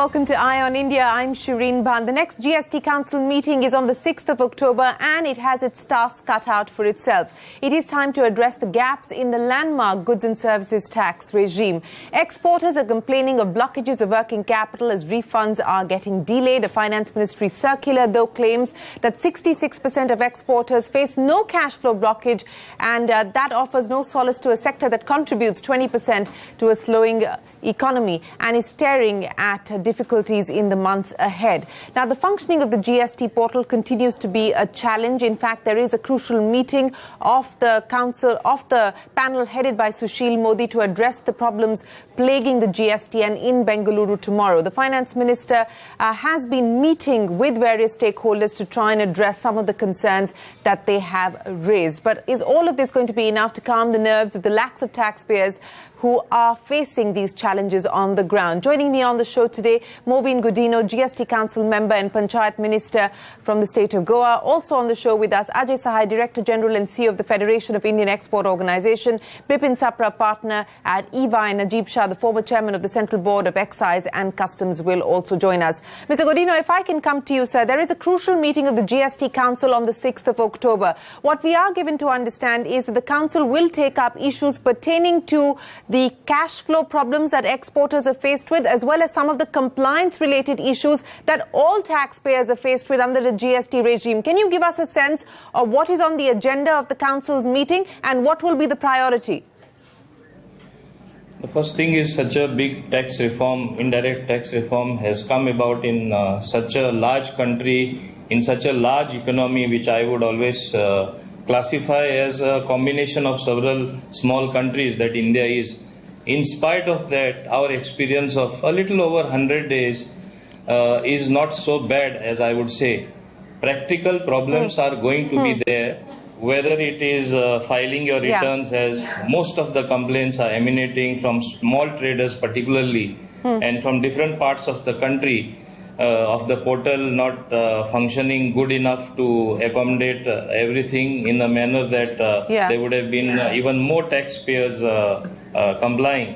welcome to Eye on India. I'm Shireen Bhan. The next GST Council meeting is on the 6th of October and it has its task cut out for itself. It is time to address the gaps in the landmark goods and services tax regime. Exporters are complaining of blockages of working capital as refunds are getting delayed. A Finance Ministry circular, though, claims that 66% of exporters face no cash flow blockage, and that offers no solace to a sector that contributes 20% to a slowing economy and is staring at difficulties in the months ahead. Now, the functioning of the GST portal continues to be a challenge. In fact, there is a crucial meeting of the panel headed by Sushil Modi to address the problems plaguing the GST and in Bengaluru tomorrow. The Finance Minister has been meeting with various stakeholders to try and address some of the concerns that they have raised. But is all of this going to be enough to calm the nerves of the lakhs of taxpayers who are facing these challenges on the ground? Joining me on the show today, Moveen Godino, GST Council member and Panchayat Minister from the state of Goa. Also on the show with us, Ajay Sahai, Director General and CEO of the Federation of Indian Export Organisation, Bipin Sapra, partner at EVA, and Najib Shah, the former chairman of the Central Board of Excise and Customs, will also join us. Mr. Godino, if I can come to you, sir, there is a crucial meeting of the GST Council on the 6th of October. What we are given to understand is that the Council will take up issues pertaining to the cash flow problems that exporters are faced with, as well as some of the compliance-related issues that all taxpayers are faced with under the GST regime. Can you give us a sense of what is on the agenda of the Council's meeting and what will be the priority? The first thing is such a big tax reform, indirect tax reform, has come about in such a large country, in such a large economy, which I would always classify as a combination of several small countries that India is. In spite of that, our experience of a little over 100 days is not so bad, as I would say. Practical problems are going to be there, whether it is filing your returns, as most of the complaints are emanating from small traders particularly, and from different parts of the country, of the portal not functioning good enough to accommodate everything in a manner that there would have been even more taxpayers complying.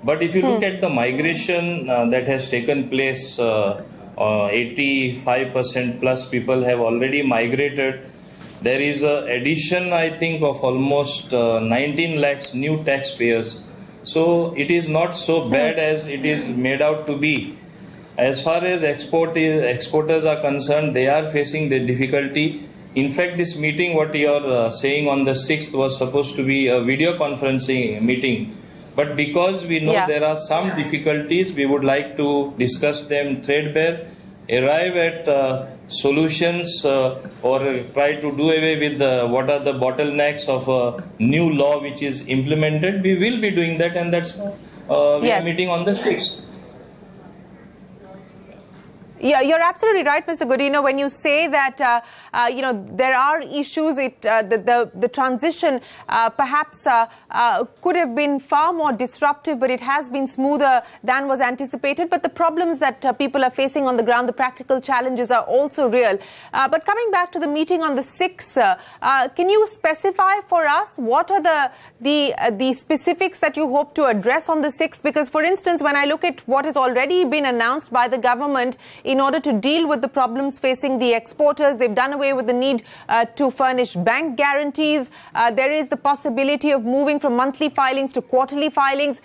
But if you look at the migration that has taken place, 85% plus people have already migrated. There is an addition, I think, of almost 19 lakhs new taxpayers. So it is not so bad as it is made out to be. As far as exporters are concerned, they are facing the difficulty. In fact, this meeting, what you are saying on the 6th, was supposed to be a video conferencing meeting. But because we know there are some difficulties, we would like to discuss them threadbare, arrive at solutions, or try to do away with what are the bottlenecks of a new law which is implemented. We will be doing that, and that's we are meeting on the 6th. Yeah, you're absolutely right, Mr. Godino, when you say that, there are issues. The transition perhaps could have been far more disruptive, but it has been smoother than was anticipated. But the problems that people are facing on the ground, the practical challenges, are also real. But coming back to the meeting on the 6th, can you specify for us what are the specifics that you hope to address on the 6th? Because, for instance, when I look at what has already been announced by the government, in order to deal with the problems facing the exporters, they've done away with the need to furnish bank guarantees. There is the possibility of moving from monthly filings to quarterly filings.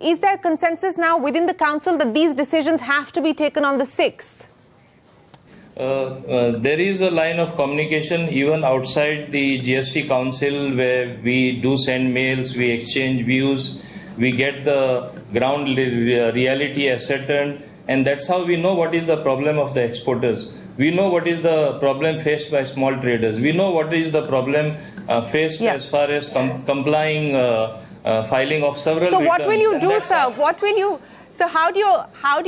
Is there consensus now within the Council that these decisions have to be taken on the 6th? There is a line of communication even outside the GST Council where we do send mails, we exchange views, we get the ground reality ascertained. And that's how we know what is the problem of the exporters. We know what is the problem faced by small traders. We know what is the problem faced as far as complying filing of several returns. So what will you do, sir? So how do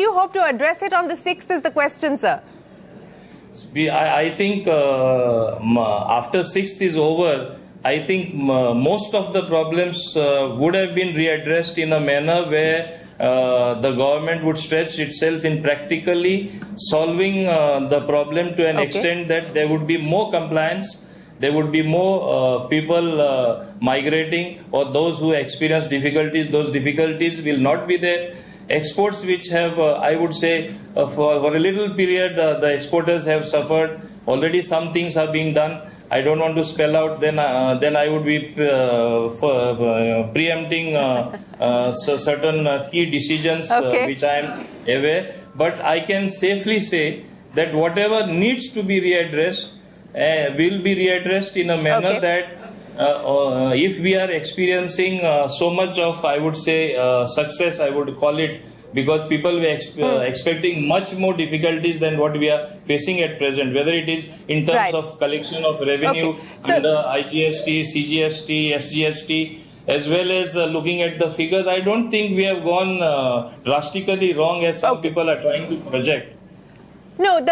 you hope to address it on the 6th is the question, sir? I think after 6th is over, I think most of the problems would have been readdressed in a manner where the government would stretch itself in practically solving the problem to an extent that there would be more compliance, there would be more people migrating, or those who experience difficulties, those difficulties will not be there. exports which have, I would say, for a little period, the exporters have suffered. Already some things are being done. I don't want to spell out, then I would be preempting certain key decisions which I am aware. But I can safely say that whatever needs to be readdressed will be readdressed in a manner that if we are experiencing so much of, I would say, success, I would call it, because people were expecting much more difficulties than what we are facing at present, whether it is in terms of collection of revenue under IGST, CGST, SGST, as well as looking at the figures. I don't think we have gone drastically wrong as some people are trying to project. No,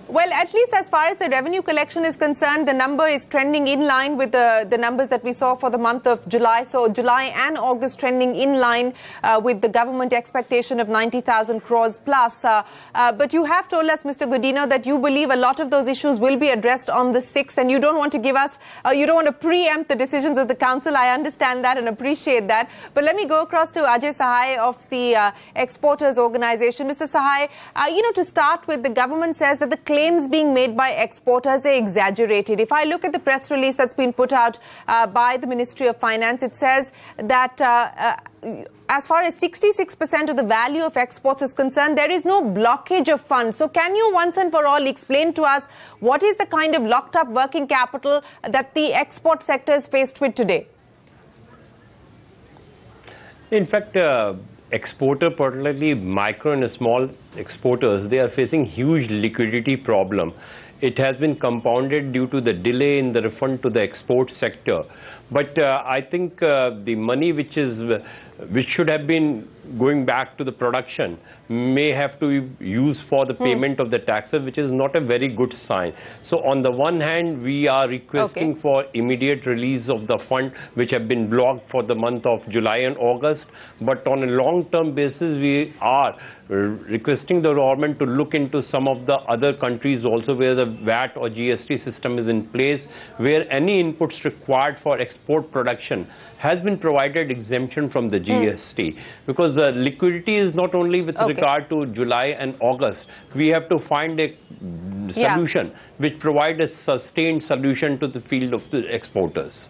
well, at least as far as the revenue collection is concerned, the number is trending in line with the numbers that we saw for the month of July. So July and August trending in line with the government expectation of 90,000 crores plus. But you have told us, Mr. Godino, that you believe a lot of those issues will be addressed on the 6th, and you don't want to give us, you don't want to preempt the decisions of the council. I understand that and appreciate that. But let me go across to Ajay Sahai of the Exporters Organization. Mr. Sahai, to start with, the government says that the claims being made by exporters are exaggerated. If I look at the press release that's been put out by the Ministry of Finance, it says that as far as 66% of the value of exports is concerned, there is no blockage of funds. So can you once and for all explain to us what is the kind of locked up working capital that the export sector is faced with today? In fact, exporter, particularly micro and small exporters, they are facing huge liquidity problem. It has been compounded due to the delay in the refund to the export sector. But I think the money which should have been going back to the production may have to be used for the payment of the taxes, which is not a very good sign. So on the one hand, we are requesting for immediate release of the fund which have been blocked for the month of July and August. But on a long-term basis, we are requesting the government to look into some of the other countries also where the VAT or GST system is in place, where any inputs required for export production has been provided exemption from the GST. Because the liquidity is not only with regard to July and August. We have to find a solution which provides a sustained solution to the field of the exporters.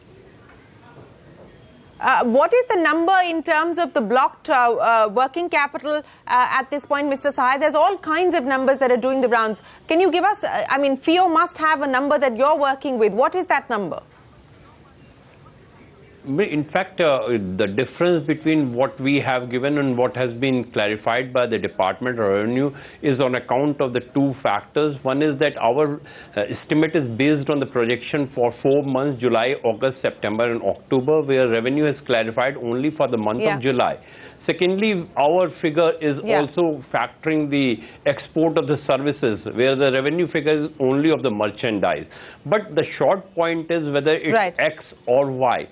What is the number in terms of the blocked working capital at this point, Mr. Sahai? There's all kinds of numbers that are doing the rounds. Can you give us, FIO must have a number that you're working with. What is that number? In fact, the difference between what we have given and what has been clarified by the Department of Revenue is on account of the two factors. One is that our estimate is based on the projection for 4 months, July, August, September and October, where revenue is clarified only for the month of July. Secondly, our figure is also factoring the export of the services, where the revenue figure is only of the merchandise. But the short point is whether it's X or Y.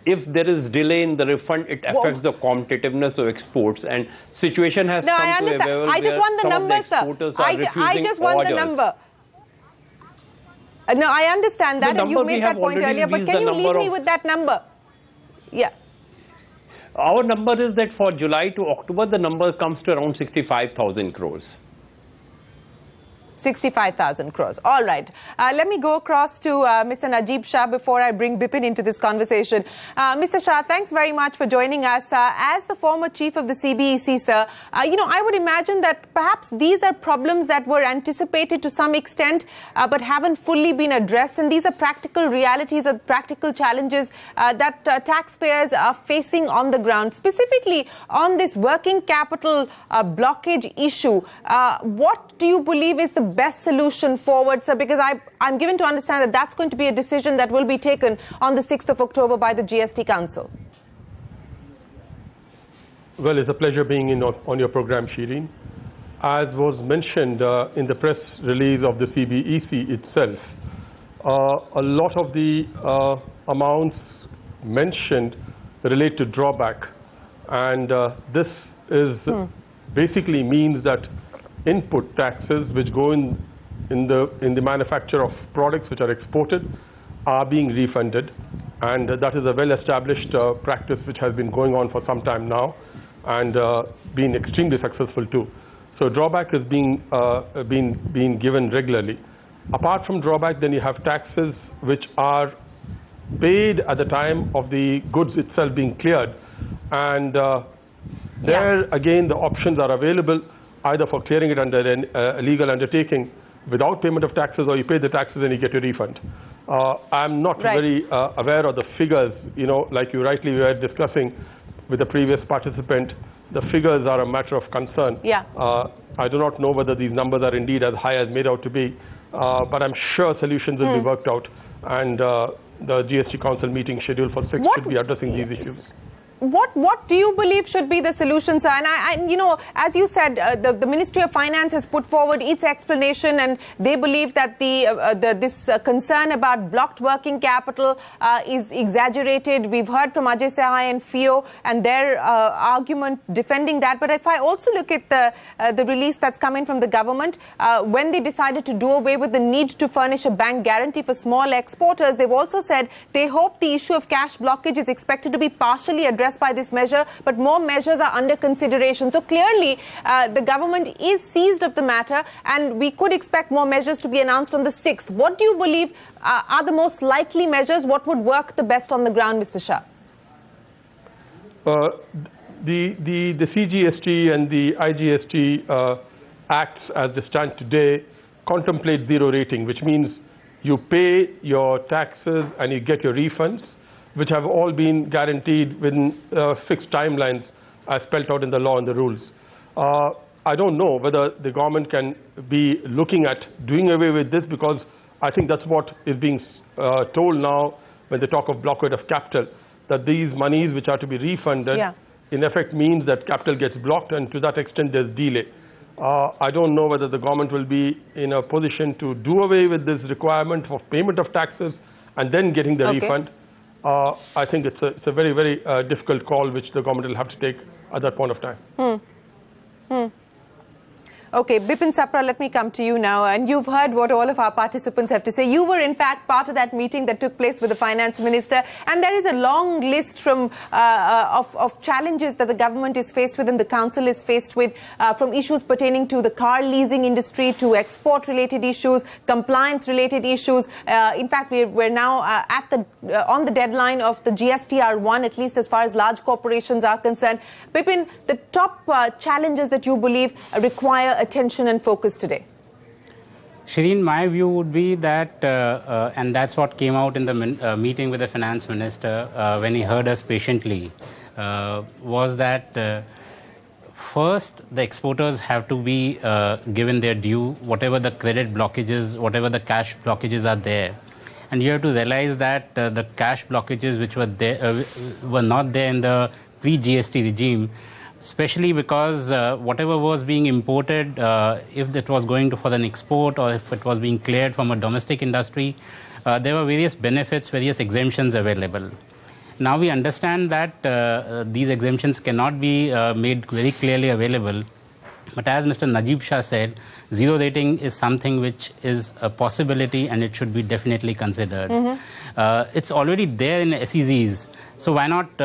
If there is delay in the refund, it affects the competitiveness of exports, and situation has come to a level I just want the number, sir. I just want the number. No, I understand that, and you made that point earlier, but can you leave me with that number? Yeah. Our number is that for July to October, the number comes to around 65,000 crores. 65,000 crores. All right. Let me go across to Mr. Najib Shah before I bring Bipin into this conversation. Mr. Shah, thanks very much for joining us. As the former chief of the CBEC, sir, I would imagine that perhaps these are problems that were anticipated to some extent, but haven't fully been addressed. And these are practical realities or practical challenges that taxpayers are facing on the ground. Specifically on this working capital blockage issue, what do you believe is the best solution forward, sir? Because I'm given to understand that that's going to be a decision that will be taken on the 6th of October by the GST Council. Well, it's a pleasure being on your program, Shireen. As was mentioned in the press release of the CBEC itself, a lot of the amounts mentioned relate to drawback, and this is basically means that input taxes which go in the manufacture of products which are exported are being refunded, and that is a well-established practice which has been going on for some time now. and been extremely successful too. So drawback is being given regularly. Apart from drawback, then you have taxes which are paid at the time of the goods itself being cleared, and there again the options are available either for clearing it under a legal undertaking without payment of taxes, or you pay the taxes and you get your refund. I'm not very aware of the figures, like you rightly were discussing with the previous participant. The figures are a matter of concern. I do not know whether these numbers are indeed as high as made out to be, but I'm sure solutions will be worked out, and the GST Council meeting scheduled for 6 should be addressing these issues. What do you believe should be the solution, sir? And as you said, the Ministry of Finance has put forward its explanation, and they believe that this concern about blocked working capital is exaggerated. We've heard from Ajay Sahai and FIO and their argument defending that. But if I also look at the release that's coming from the government, when they decided to do away with the need to furnish a bank guarantee for small exporters, they've also said they hope the issue of cash blockage is expected to be partially addressed by this measure, but more measures are under consideration. So clearly, the government is seized of the matter, and we could expect more measures to be announced on the 6th. What do you believe are the most likely measures? What would work the best on the ground, Mr. Shah? The CGST and the IGST acts as they stand today contemplate zero rating, which means you pay your taxes and you get your refunds, which have all been guaranteed within fixed timelines as spelled out in the law and the rules. I don't know whether the government can be looking at doing away with this, because I think that's what is being told now when they talk of blockade of capital, that these monies which are to be refunded in effect means that capital gets blocked, and to that extent there's delay. I don't know whether the government will be in a position to do away with this requirement for payment of taxes and then getting the refund. I think it's a very, very difficult call which the government will have to take at that point of time. Okay, Bipin Sapra, let me come to you now. And you've heard what all of our participants have to say. You were, in fact, part of that meeting that took place with the finance minister. And there is a long list of challenges that the government is faced with and the council is faced with, from issues pertaining to the car leasing industry to export-related issues, compliance-related issues. In fact, we're now on the deadline of the GSTR1, at least as far as large corporations are concerned. Bipin, the top challenges that you believe require attention and focus today? Shireen, my view would be that, and that's what came out in the meeting with the finance minister when he heard us patiently, was that first the exporters have to be given their due, whatever the credit blockages, whatever the cash blockages are there. And you have to realize that the cash blockages which were there were not there in the pre-GST regime, especially because whatever was being imported, if it was going for an export or if it was being cleared from a domestic industry, there were various benefits, various exemptions available. Now we understand that these exemptions cannot be made very clearly available. But as Mr. Najib Shah said, zero rating is something which is a possibility and it should be definitely considered. It's already there in SEZs. So why not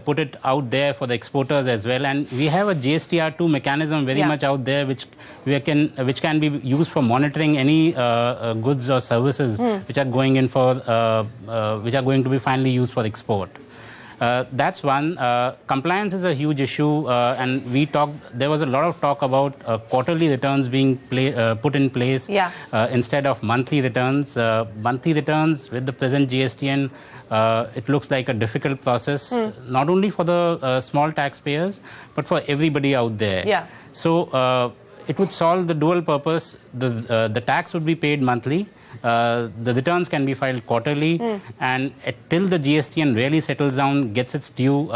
put it out there for the exporters as well? And we have a GSTR2 mechanism very much out there, which can be used for monitoring any goods or services which are going in for which are going to be finally used for export. That's one. Compliance is a huge issue, and there was a lot of talk about quarterly returns being put in place instead of monthly returns. Monthly returns with the present GSTN, it looks like a difficult process, not only for the small taxpayers, but for everybody out there. So it would solve the dual purpose. The tax would be paid monthly. The returns can be filed quarterly, and till the GSTN really settles down, gets its due,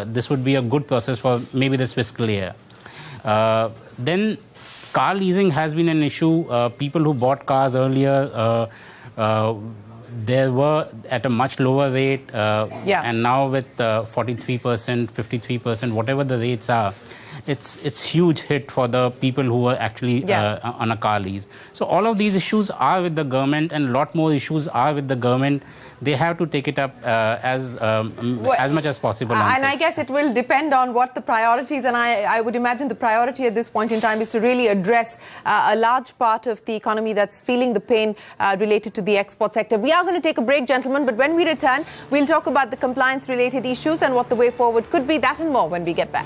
this would be a good process for maybe this fiscal year. Then car leasing has been an issue. People who bought cars earlier, they were at a much lower rate, and now with 43%, 53%, whatever the rates are, it's huge hit for the people who are actually on a car lease. So all of these issues are with the government, and a lot more issues are with the government. They have to take it up as much as possible. And I guess it will depend on what the priorities, and I would imagine the priority at this point in time is to really address a large part of the economy that's feeling the pain related to the export sector. We are going to take a break, gentlemen, but when we return, we'll talk about the compliance-related issues and what the way forward could be. That and more when we get back.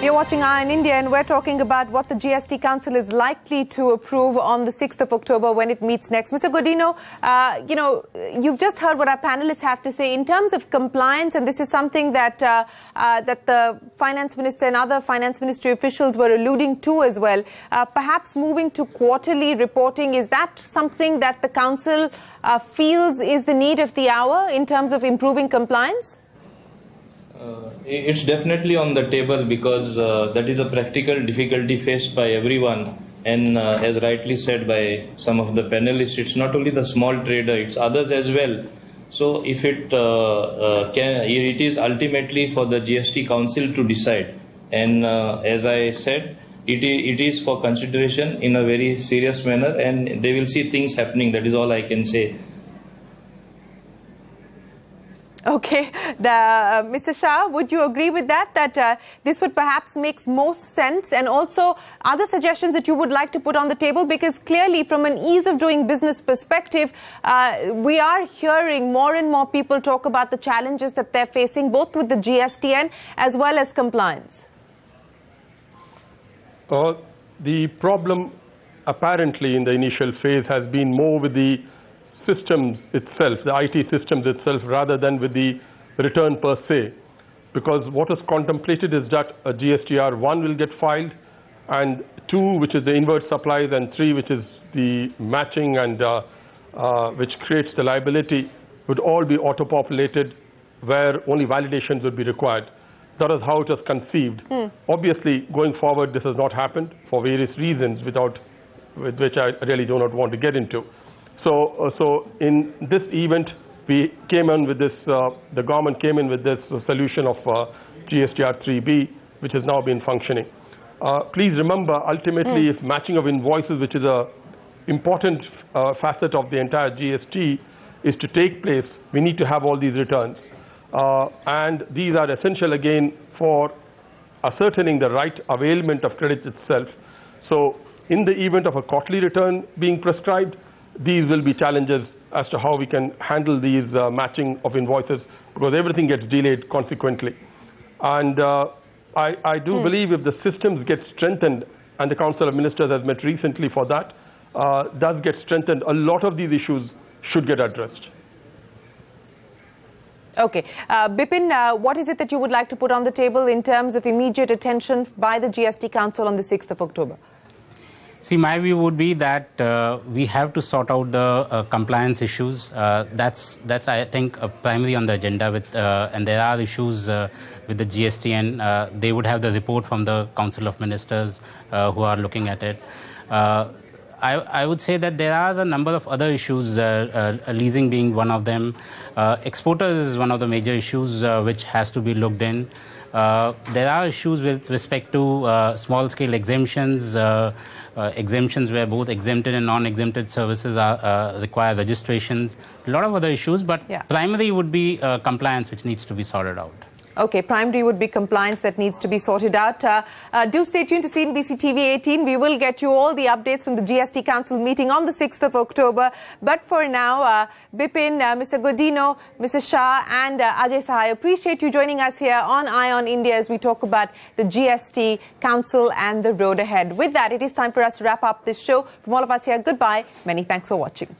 You're watching Eye on India, and we're talking about what the GST Council is likely to approve on the 6th of October when it meets next. Mr. Godino, you've just heard what our panelists have to say in terms of compliance, and this is something that that the finance minister and other finance ministry officials were alluding to as well. Perhaps moving to quarterly reporting, is that something that the council feels is the need of the hour in terms of improving compliance? It's definitely on the table because that is a practical difficulty faced by everyone, and as rightly said by some of the panelists, it's not only the small trader, it's others as well. So if it is ultimately for the GST Council to decide, and as I said, it is for consideration in a very serious manner, and they will see things happening. That is all I can say. Okay, Mr. Shah, would you agree with that, that this would perhaps make most sense, and also other suggestions that you would like to put on the table? Because clearly from an ease of doing business perspective, we are hearing more and more people talk about the challenges that they're facing, both with the GSTN as well as compliance. The problem apparently in the initial phase has been more with the systems itself, the IT systems itself, rather than with the return per se. Because what is contemplated is that a GSTR 1 will get filed, and 2, which is the inward supplies, and 3, which is the matching and which creates the liability, would all be auto-populated where only validations would be required. That is how it was conceived. Obviously, going forward, this has not happened for various reasons with which I really do not want to get into. So in this event, we came in with this, the government came in with this solution of GSTR 3B, which has now been functioning. Please remember, ultimately, if matching of invoices, which is an important facet of the entire GST, is to take place, we need to have all these returns. And these are essential, again, for ascertaining the right availment of credit itself. So in the event of a quarterly return being prescribed, these will be challenges as to how we can handle these matching of invoices, because everything gets delayed consequently. And I do believe if the systems get strengthened, and the Council of Ministers has met recently for that, does get strengthened, a lot of these issues should get addressed. Okay. Bipin, what is it that you would like to put on the table in terms of immediate attention by the GST Council on the 6th of October? See, my view would be that we have to sort out the compliance issues. That's I think, primarily on the agenda. And there are issues with the GST, and they would have the report from the Council of Ministers who are looking at it. I would say that there are a number of other issues, leasing being one of them. Exporters is one of the major issues which has to be looked in. There are issues with respect to small-scale exemptions, exemptions where both exempted and non-exempted services require registrations. A lot of other issues, but primary would be compliance, which needs to be sorted out. Okay, primary would be compliance that needs to be sorted out. Do stay tuned to CNBC TV 18. We will get you all the updates from the GST Council meeting on the 6th of October. But for now, Bipin, Mr. Godino, Mr. Shah and Ajay Sahai, appreciate you joining us here on Eye on India as we talk about the GST Council and the road ahead. With that, it is time for us to wrap up this show. From all of us here, goodbye. Many thanks for watching.